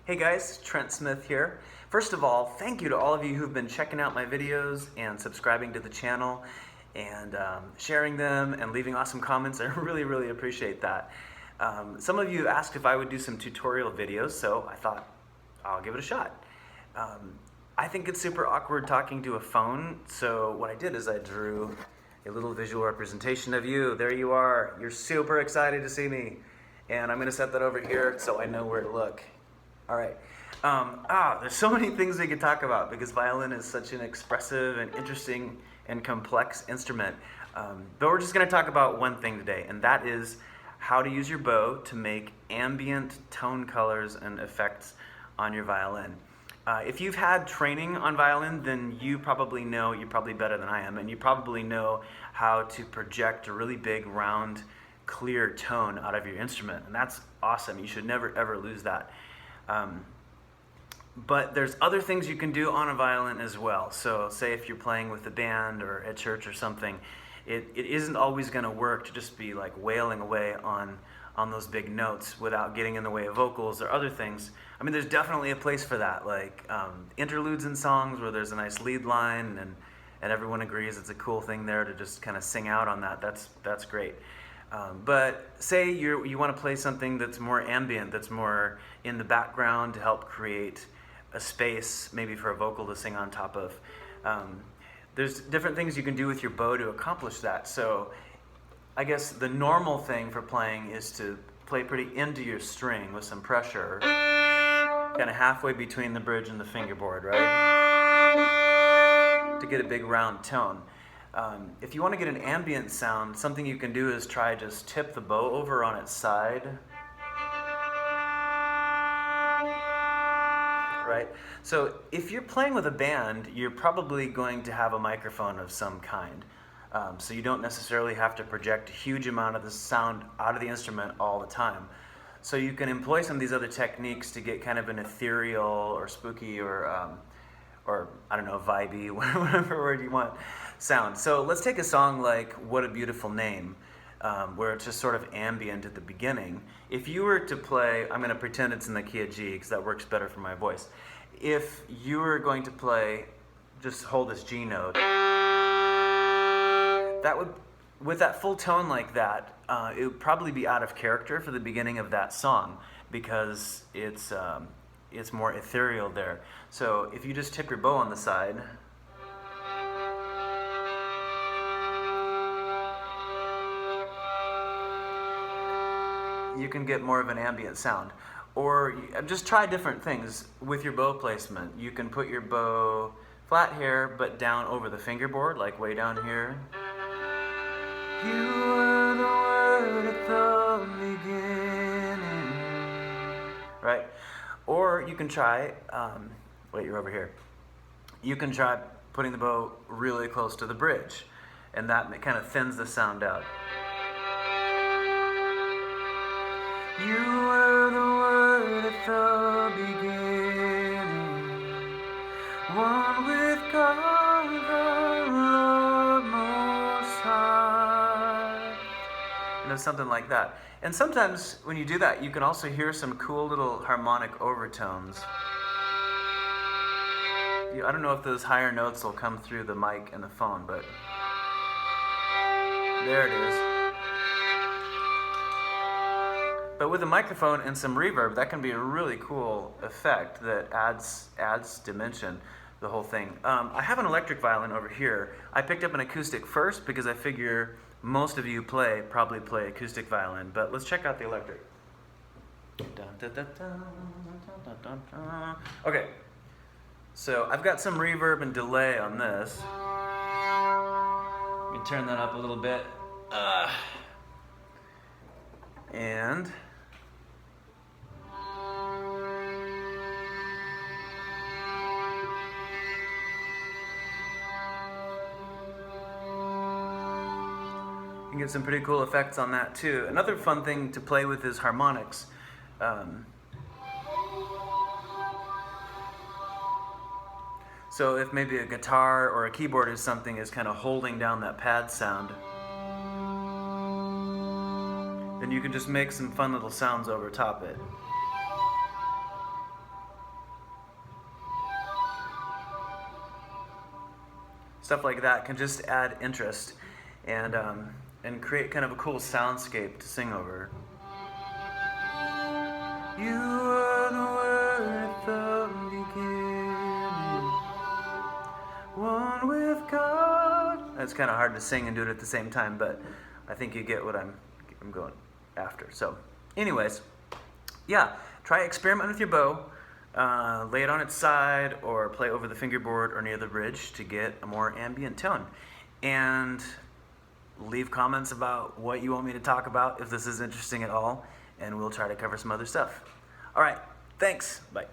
Hey guys, Trent Smith here. First of all, thank you to all of you who've been checking out my videos and subscribing to the channel and sharing them and leaving awesome comments. I really appreciate that. Some of you asked if I would do some tutorial videos, so I thought I'll give it a shot. I think it's super awkward talking to a phone, so what I did is I drew a little visual representation of you. There you are. You're super excited to see me. And I'm going to set that over here so I know where to look. All right. There's so many things we could talk about because violin is such an expressive and interesting and complex instrument. But we're just going to talk about one thing today, and that is how to use your bow to make ambient tone colors and effects on your violin. If you've had training on violin, then you probably know, you're probably better than I am, and you probably know how to project a really big, round, clear tone out of your instrument. And that's awesome. You should never, ever lose that. But there's other things you can do on a violin as well. So say if you're playing with a band or at church or something, it isn't always going to work to just be like wailing away on those big notes without getting in the way of vocals or other things. I mean, there's definitely a place for that, like interludes in songs where there's a nice lead line and everyone agrees it's a cool thing there to just kind of sing out on that. That's great. But say you want to play something that's more ambient, that's more in the background to help create a space maybe for a vocal to sing on top of. There's different things you can do with your bow to accomplish that. So I guess the normal thing for playing is to play pretty into your string with some pressure, kind of halfway between the bridge and the fingerboard, right? To get a big round tone. If you want to get an ambient sound, something you can do is try just tip the bow over on its side. Right? So if you're playing with a band, you're probably going to have a microphone of some kind. So you don't necessarily have to project a huge amount of the sound out of the instrument all the time. So you can employ some of these other techniques to get kind of an ethereal or spooky or I don't know, vibey, whatever word you want, sound. So let's take a song like What a Beautiful Name, where it's just sort of ambient at the beginning. If you were to play, I'm going to pretend it's in the key of G because that works better for my voice. If you were going to play, just hold this G note, that would, with that full tone like that, it would probably be out of character for the beginning of that song because it's more ethereal there. So if you just tip your bow on the side, you can get more of an ambient sound. Or just try different things with your bow placement. You can put your bow flat here, but down over the fingerboard, like way down here. You were the word at the beginning. Right? Or you can try, wait, you're over here. You can try putting the bow really close to the bridge, and that kind of thins the sound out. You were the word at the beginning, one with God the Lord Most High. You know, something like that. And sometimes when you do that, you can also hear some cool little harmonic overtones. I don't know if those higher notes will come through the mic and the phone, but there it is. But with a microphone and some reverb, that can be a really cool effect that adds dimension to the whole thing. I have an electric violin over here. I picked up an acoustic first because I figure most of you probably play acoustic violin, but let's check out the electric. Okay, so I've got some reverb and delay on this. Let me turn that up a little bit. And you can get some pretty cool effects on that too. Another fun thing to play with is harmonics. So if maybe a guitar or a keyboard or something is kind of holding down that pad sound, then you can just make some fun little sounds over top it. stuff like that can just add interest and create kind of a cool soundscape to sing over. You are the word from beginning, one with God. It's kind of hard to sing and do it at the same time, but I think you get what I'm going after. So, anyways, yeah, try experiment with your bow. Lay it on its side or play over the fingerboard or near the bridge to get a more ambient tone. And leave comments about what you want me to talk about if this is interesting at all, and we'll try to cover some other stuff. All right, thanks. Bye.